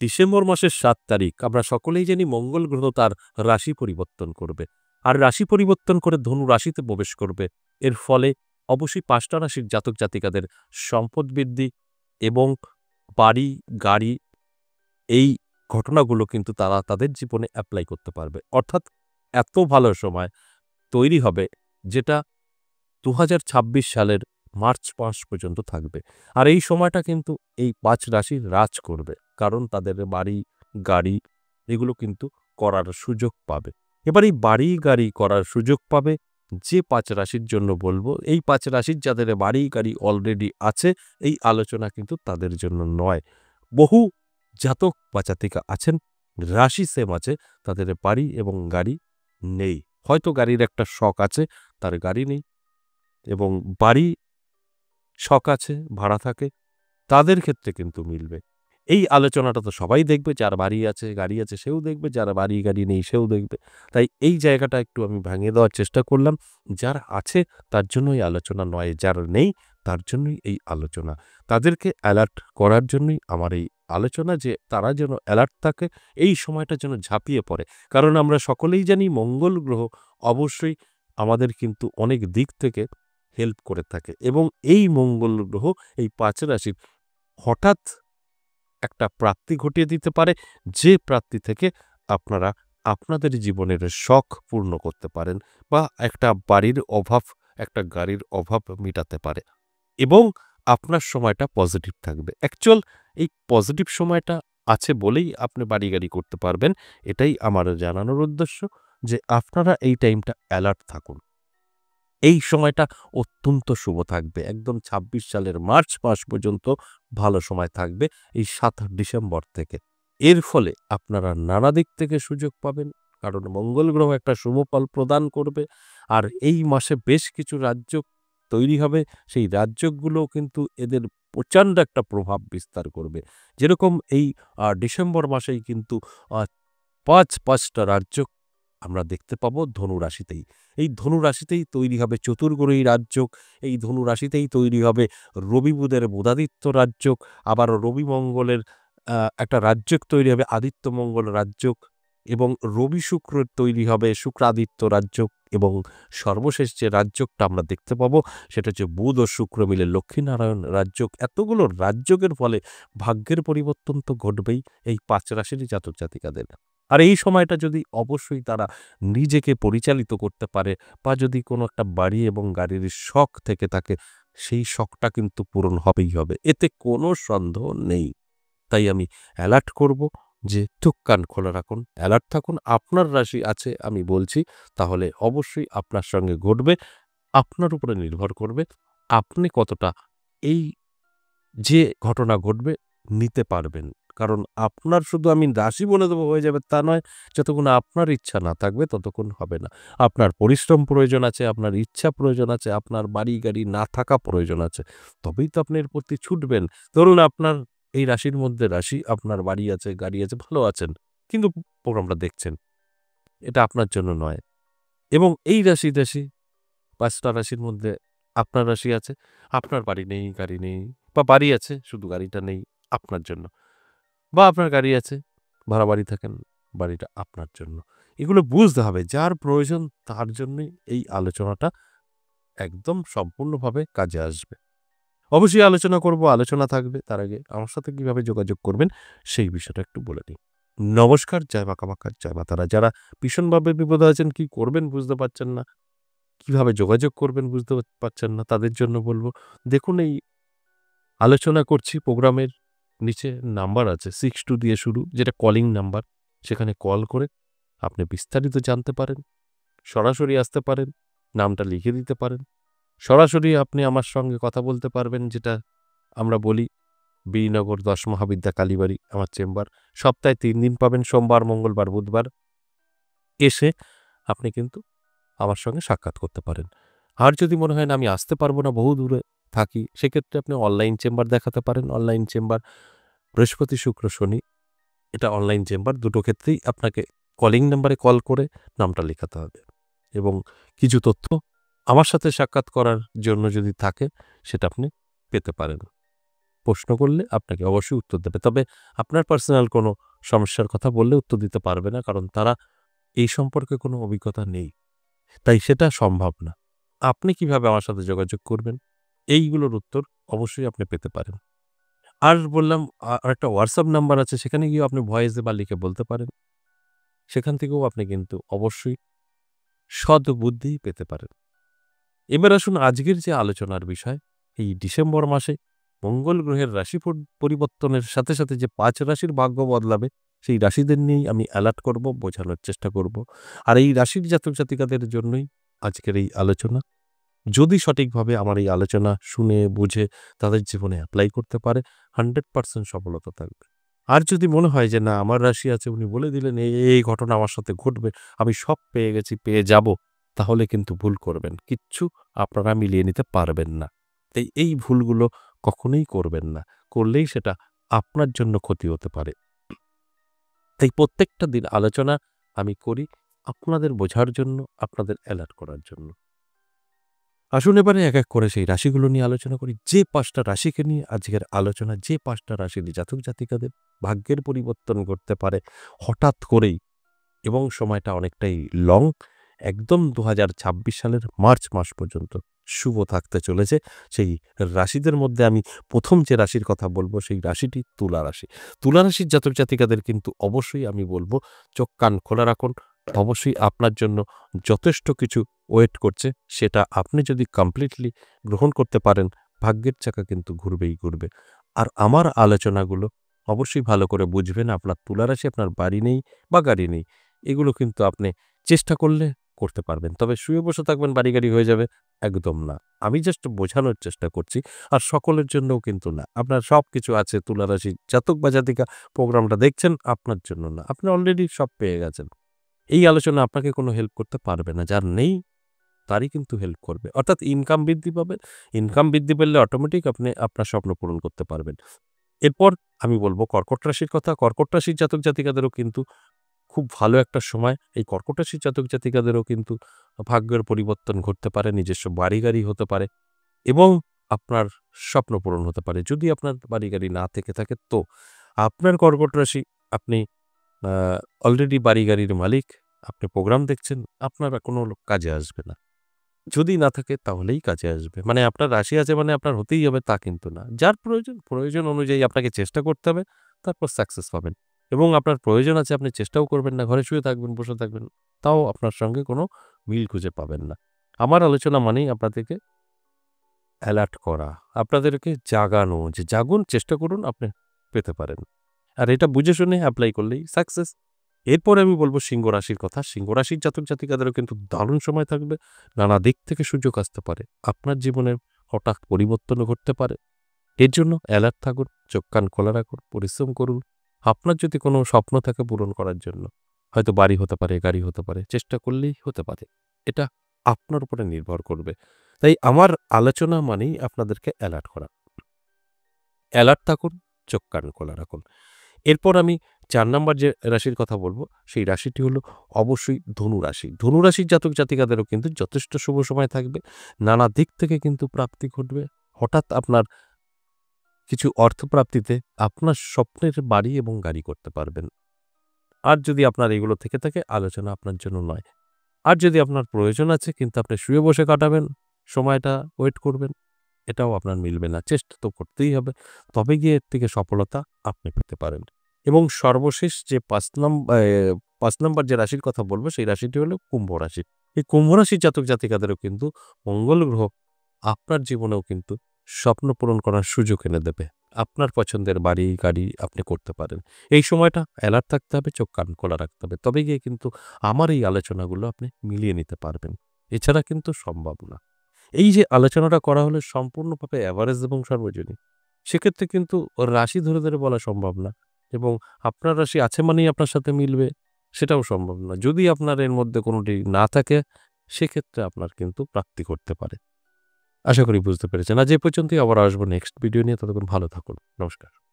December মাসের ৭ তারিখ আমরা সকলেই জানি মঙ্গল গ্রহ তার রাশি পরিবর্তন করবে। আর রাশি পরিবর্তন করে ধনু রাশিতে প্রবেশ করবে। এর ফলে অবশ্যই ৫টা রাশির জাতক জাতিকাদের সম্পদ বৃদ্ধি এবং বাড়ি, গাড়ি এই ঘটনাগুলো কিন্তু তারা তাদের জীবনে এপ্লাই করতে পারবে। অর্থাৎ এত ভালো সময় তৈরি হবে যেটা ২০২৬ সালের মার্চ মাস পর্যন্ত থাকবে। আর এই সময়টা কিন্তু এই ৫ রাশি রাজ করবে। কারণ তাদের বাড়ি, গাড়ি এগুলো কিন্তু করার সুযোগ পাবে। এবার এই বাড়ি, গাড়ি করার সুযোগ পাবে যে ৫ রাশির জন্য বলবো, এই ৫ রাশির যাদের বাড়ি, গাড়ি অলরেডি আছে, এই আলোচনা কিন্তু তাদের জন্য নয়। বহু জাতক বা জাতিকা আছেন, রাশি সেম আছে, তাদের বাড়ি এবং গাড়ি নেই। হয়তো গাড়ির একটা শখ আছে, তার গাড়ি নেই, এবং বাড়ি শখ আছে, ভাড়া থাকে, তাদের ক্ষেত্রে কিন্তু মিলবে। এই আলোচনাটা তো সবাই দেখবে, যার বাড়ি আছে, গাড়ি আছে সেও দেখবে, যার বাড়ি, গাড়ি নেই সেও দেখবে। তাই এই জায়গাটা একটু আমি ভাঙিয়ে দেওয়ার চেষ্টা করলাম। যার আছে তার জন্য এই আলোচনা নয়, যার নেই তার জন্যই এই আলোচনা। তাদেরকে অ্যালার্ট করার জন্যই আমার এই আলোচনা, যে তারা যেন অ্যালার্ট থাকে, এই সময়টা যেন ঝাঁপিয়ে পড়ে। কারণ আমরা সকলেই জানি মঙ্গল গ্রহ অবশ্যই আমাদের কিন্তু অনেক দিক থেকে হেল্প করে থাকে, এবং এই মঙ্গল গ্রহ এই ৫ রাশির হঠাৎ একটা প্রাপ্তি ঘটিয়ে দিতে পারে, যে প্রাপ্তি থেকে আপনারা আপনাদের জীবনের শখ পূর্ণ করতে পারেন, বা একটা বাড়ির অভাব, একটা গাড়ির অভাব মিটাতে পারে, এবং আপনার সময়টা পজিটিভ থাকবে। অ্যাকচুয়াল এই পজিটিভ সময়টা আছে বলেই আপনি বাড়ি গাড়ি করতে পারবেন। এটাই আমার জানানোর উদ্দেশ্য, যে আপনারা এই টাইমটা অ্যালার্ট থাকুন। এই সময়টা অত্যন্ত শুভ থাকবে। একদম ২৬ সালের মার্চ মাস পর্যন্ত ভালো সময় থাকবে, এই ৭ ডিসেম্বর থেকে। এর ফলে আপনারা নানা দিক থেকে সুযোগ পাবেন, কারণ মঙ্গল গ্রহ একটা শুভ ফল প্রদান করবে। আর এই মাসে বেশ কিছু রাজ্য তৈরি হবে, সেই রাজ্যগুলোও কিন্তু এদের প্রচণ্ড একটা প্রভাব বিস্তার করবে। যেরকম এই ডিসেম্বর মাসেই কিন্তু ৫টা রাজ্য আমরা দেখতে পাবো ধনু রাশিতেই। এই ধনু রাশিতেই তৈরি হবে চতুর্গ্রহী রাজযোগ, এই ধনু রাশিতেই তৈরি হবে রবি বুধের বুধাদিত্য রাজযোগ, আবার রবি মঙ্গলের একটা রাজযোগ তৈরি হবে আদিত্য মঙ্গল রাজযোগ, এবং রবি শুক্রের তৈরি হবে শুক্রাদিত্য রাজযোগ, এবং সর্বশেষ যে রাজযোগটা আমরা দেখতে পাবো সেটা হচ্ছে বুধ ও শুক্র মিলে লক্ষ্মীনারায়ণ রাজযোগ। এতগুলো রাজযোগের ফলে ভাগ্যের পরিবর্তন তো ঘটবেই এই ৫ রাশিরই জাতক জাতিকাদের। আর এই সময়টা যদি অবশ্যই তারা নিজেকে পরিচালিত করতে পারে, বা যদি কোনো একটা বাড়ি এবং গাড়ির শখ থেকে থাকে, সেই শখটা কিন্তু পূরণ হবেই হবে, এতে কোনো সন্দেহ নেই। তাই আমি অ্যালার্ট করব, যে চোখ কান খোলা রাখুন, অ্যালার্ট থাকুন। আপনার রাশি আছে আমি বলছি, তাহলে অবশ্যই আপনার সঙ্গে ঘটবে। আপনার উপরে নির্ভর করবে আপনি কতটা এই যে ঘটনা ঘটবে নিতে পারবেন। কারণ আপনার শুধু আমি রাশি বলে দেবো হয়ে যাবে তা নয়। যতক্ষণ আপনার ইচ্ছা না থাকবে ততক্ষণ হবে না। আপনার পরিশ্রম প্রয়োজন আছে, আপনার ইচ্ছা প্রয়োজন আছে, আপনার বাড়ি গাড়ি না থাকা প্রয়োজন আছে, তবেই তো আপনি এর প্রতি ছুটবেন। ধরুন আপনার এই রাশির মধ্যে রাশি, আপনার বাড়ি আছে, গাড়ি আছে, ভালো আছেন, কিন্তু প্রোগ্রামটা দেখছেন, এটা আপনার জন্য নয়। এবং এই রাশি ৫টা রাশির মধ্যে আপনার রাশি আছে, আপনার বাড়ি নেই, গাড়ি নেই, বা বাড়ি আছে শুধু গাড়িটা নেই আপনার জন্য, বা আপনার গাড়ি আছে, ভাড়া বাড়ি থাকেন, বাড়িটা আপনার জন্য। এগুলো বুঝতে হবে, যার প্রয়োজন তার জন্যই এই আলোচনাটা একদম সম্পূর্ণভাবে কাজে আসবে। অবশ্যই আলোচনা করব, আলোচনা থাকবে। তার আগে আমার সাথে কিভাবে যোগাযোগ করবেন সেই বিষয়টা একটু বলে নিই। নমস্কার, জয় মা কামাখ্যা, জয় মা তারা। যারা ভীষণভাবে বিপদে আছেন, কি করবেন বুঝতে পারছেন না, কিভাবে যোগাযোগ করবেন বুঝতে পারছেন না, তাদের জন্য বলবো, দেখুন এই আলোচনা করছি প্রোগ্রামের নিচে নাম্বার আছে 62 দিয়ে শুরু, যেটা কলিং নাম্বার। সেখানে কল করে আপনি বিস্তারিত জানতে পারেন, সরাসরি আসতে পারেন, নামটা লিখে দিতে পারেন, সরাসরি আপনি আমার সঙ্গে কথা বলতে পারবেন, যেটা আমরা বলি বীরনগর ১০ মহাবিদ্যা কালীবাড়ি আমার চেম্বার। সপ্তাহে ৩ দিন পাবেন, সোমবার, মঙ্গলবার, বুধবার। এসে আপনি কিন্তু আমার সঙ্গে সাক্ষাৎ করতে পারেন। আর যদি মনে হয় না আমি আসতে পারবো না, বহু দূরে থাকি, সেক্ষেত্রে আপনি অনলাইন চেম্বার দেখাতে পারেন। অনলাইন চেম্বার বৃহস্পতি, শুক্র, শনি, এটা অনলাইন চেম্বার। দুটো ক্ষেত্রেই আপনাকে কলিং নাম্বারে কল করে নামটা লেখাতে হবে, এবং কিছু তথ্য আমার সাথে সাক্ষাৎ করার জন্য যদি থাকে সেটা আপনি পেতে পারেন। প্রশ্ন করলে আপনাকে অবশ্যই উত্তর দেবে। তবে আপনার পার্সোনাল কোনো সমস্যার কথা বললে উত্তর দিতে পারবে না। কারণ তারা এই সম্পর্কে কোনো অভিজ্ঞতা নেই। তাই সেটা সম্ভব না। আপনি কিভাবে আমার সাথে যোগাযোগ করবেন? এইগুলোর উত্তর অবশ্যই আপনি পেতে পারেন। আর বললাম আরেকটা WhatsApp নাম্বার আছে, সেখানে গিয়েও আপনি ভয়েসে বা লিখে বলতে পারেন। সেখান থেকেও আপনি কিন্তু অবশ্যই সদ্বুদ্ধি পেতে পারেন। এবার আসুন আজকের যে আলোচনার বিষয়, এই ডিসেম্বর মাসে মঙ্গল গ্রহের রাশি পরিবর্তনের সাথে, সাথে যে ৫ রাশির ভাগ্য বদলাবে, সেই রাশিদের নিয়েই আমি অ্যালার্ট করব, বোঝানোর চেষ্টা করব। আর এই রাশির জাতক-জাতিকাদের জন্যই আজকের এই আলোচনা। যদি সঠিকভাবে আমার এই আলোচনা শুনে, বুঝে তাদের জীবনে এপ্লাই করতে পারে, 100% সফলতা থাকবে। আর যদি মনে হয় যে না আমার রাশি আছে, উনি বলে দিলেন এই ঘটনা আমার সাথে ঘটবে, আমি সব পেয়ে গেছি, পেয়ে যাব, তাহলে কিন্তু ভুল করবেন। কিচ্ছু আপনারা মিলিয়ে নিতে পারবেন না। তাই এই ভুলগুলো কখনোই করবেন না। করলেই সেটা আপনার জন্য ক্ষতি হতে পারে। তাই প্রত্যেকটা দিন আলোচনা আমি করি আপনাদের বোঝার জন্য, আপনাদের অ্যালার্ট করার জন্য। আসুন এবারে এক, এক করে সেই রাশিগুলো নিয়ে আলোচনা করি। যে ৫ টা রাশিকে নিয়ে আজকের আলোচনা, যে ৫ টা রাশির জাতক-জাতিকাদের ভাগ্যের পরিবর্তন ঘটতে পারে হঠাৎ করেই এবং সময়টা অনেকটাই লং। একদম ২০২৬ সালের মার্চ মাস পর্যন্ত শুভ থাকতে চলেছে। সেই রাশিদের মধ্যে আমি ১ম যে রাশির কথা বলব, সেই রাশিটি তুলা রাশি। তুলা রাশির জাতক-জাতিকাদের কিন্তু অবশ্যই আমি বলব চোখ কান খোলা রাখুন। অবশ্যই আপনার জন্য যথেষ্ট কিছু ওয়েট করছে। সেটা আপনি যদি কমপ্লিটলি গ্রহণ করতে পারেন, ভাগ্যের চাকা কিন্তু ঘুরবেই ঘুরবে। আর আমার আলোচনাগুলো অবশ্যই ভালো করে বুঝবেন। আপনার তুলা রাশি, আপনার বাড়ি নেই বা গাড়ি নেই, এগুলো কিন্তু আপনি চেষ্টা করলে করতে পারবেন। তবে শুয়ে বসে থাকবেন, বাড়ি-গাড়ি হয়ে যাবে, একদম না। আমি জাস্ট বোঝানোর চেষ্টা করছি। আর সকলের জন্যও কিন্তু না। আপনার সবকিছু আছে, তুলা রাশির জাতক বা জাতিকা প্রোগ্রামটা দেখছেন, আপনার জন্য না। আপনি অলরেডি সব পেয়ে গেছেন। এই আলোচনা আপনাকে কোনো হেল্প করতে পারবে না। যার নেই তারই কিন্তু হেল্প করবে। অর্থাৎ ইনকাম বৃদ্ধি পাবেন। ইনকাম বৃদ্ধি পেলে অটোমেটিক আপনি আপনার স্বপ্ন পূরণ করতে পারবেন। এরপর আমি বলব কর্কট রাশির কথা। কর্কট রাশির জাতক-জাতিকাদেরও কিন্তু খুব ভালো একটা সময়। এই কর্কট রাশির জাতক-জাতিকাদেরও কিন্তু ভাগ্যের পরিবর্তন ঘটতে পারে, নিজস্ব বাড়ি-গাড়ি হতে পারে এবং আপনার স্বপ্ন পূরণ হতে পারে। যদি আপনার বাড়ি-গাড়ি না থেকে থাকে তো আপনার কর্কট রাশি, আপনি আ অলরেডি বাড়ি-গাড়ির মালিক, আপনি প্রোগ্রাম দেখছেন, আপনার কোনো কাজে আসবে না। যদি না থাকে তাহলেই কাজে আসবে। মানে আপনার রাশি আছে মানে আপনার হতেই হবে তা কিন্তু না। যার প্রয়োজন, প্রয়োজন অনুযায়ী আপনাকে চেষ্টা করতে হবে, তারপর সাকসেস পাবেন। এবং আপনার প্রয়োজন আছে, আপনি চেষ্টাও করবেন না, ঘরে শুয়ে থাকবেন, বসে থাকবেন, তাও আপনার সঙ্গে কোনো মিল খুঁজে পাবেন না। আমার আলোচনা মানেই আপনাদেরকে অ্যালার্ট করা, আপনাদেরকে জাগানো যে জাগুন, চেষ্টা করুন, আপনি পেতে পারেন। আর এটা বুঝে শুনে এপ্লাই করলেই সাকসেস। এরপরে আমি বলব সিংহ রাশির কথা। সিংহ রাশির জাতক-জাতিকাদেরও কিন্তু দারুণ সময় থাকবে। নানা দিক থেকে সুযোগ আসতে পারে। আপনার জীবনে হঠাৎ পরিবর্তনও ঘটতে পারে। এর জন্য অ্যালার্ট থাকুন, চোখ কান খোলা রাখুন, পরিশ্রম করুন। আপনার যদি কোনো স্বপ্ন থাকে পূরণ করার জন্য, হয়তো বাড়ি হতে পারে, গাড়ি হতে পারে, চেষ্টা করলেই হতে পারে। এটা আপনার উপরে নির্ভর করবে। তাই আমার আলোচনা মানেই আপনাদেরকে অ্যালার্ট করা। অ্যালার্ট থাকুন, চোখ কান খোলা রাখুন। এরপর আমি ৪ নাম্বার যে রাশির কথা বলব, সেই রাশিটি হলো অবশ্যই ধনু রাশি। ধনু রাশির জাতক-জাতিকাদেরও কিন্তু যথেষ্ট শুভ সময় থাকবে। নানা দিক থেকে কিন্তু প্রাপ্তি ঘটবে। হঠাৎ আপনার কিছু অর্থপ্রাপ্তিতে আপনার স্বপ্নের বাড়ি এবং গাড়ি করতে পারবেন। আর যদি আপনার এগুলো থেকে থাকে, আলোচনা আপনার জন্য নয়। আর যদি আপনার প্রয়োজন আছে কিন্তু আপনি শুয়ে বসে কাটাবেন, সময়টা ওয়েট করবেন, এটাও আপনার মিলবে না। চেষ্টা তো করতেই হবে। তবে গিয়ে এর থেকে সফলতা আপনি পেতে পারেন। এবং সর্বশেষ যে ৫ নাম্বার যে রাশির কথা বলব, সেই রাশিটি হলো কুম্ভ রাশি। এই কুম্ভ রাশির জাতক-জাতিকাদেরও কিন্তু মঙ্গল গ্রহ আপনার জীবনেও কিন্তু স্বপ্ন পূরণ করার সুযোগ এনে দেবে। আপনার পছন্দের বাড়ি, গাড়ি আপনি করতে পারেন। এই সময়টা অ্যালার্ট থাকতে হবে, চোখ কান খোলা রাখতে হবে। তবে গিয়ে কিন্তু আমার এই আলোচনাগুলো আপনি মিলিয়ে নিতে পারবেন। এছাড়া কিন্তু সম্ভব না। এই যে আলোচনাটা করা হলো সম্পূর্ণভাবে এভারেজ এবং সর্বজনীন। সেক্ষেত্রে কিন্তু রাশি ধরে, ধরে বলা সম্ভব না এবং আপনার রাশি আছে মানেই আপনার সাথে মিলবে, সেটাও সম্ভব না। যদি আপনার এর মধ্যে কোনোটি না থাকে, সেক্ষেত্রে আপনার কিন্তু প্রাপ্তি ঘটতে পারে। আশা করি বুঝতে পেরেছেন। আজ এ পর্যন্তই, আবার আসবো নেক্সট ভিডিও নিয়ে। ততক্ষণ ভালো থাকুন। নমস্কার।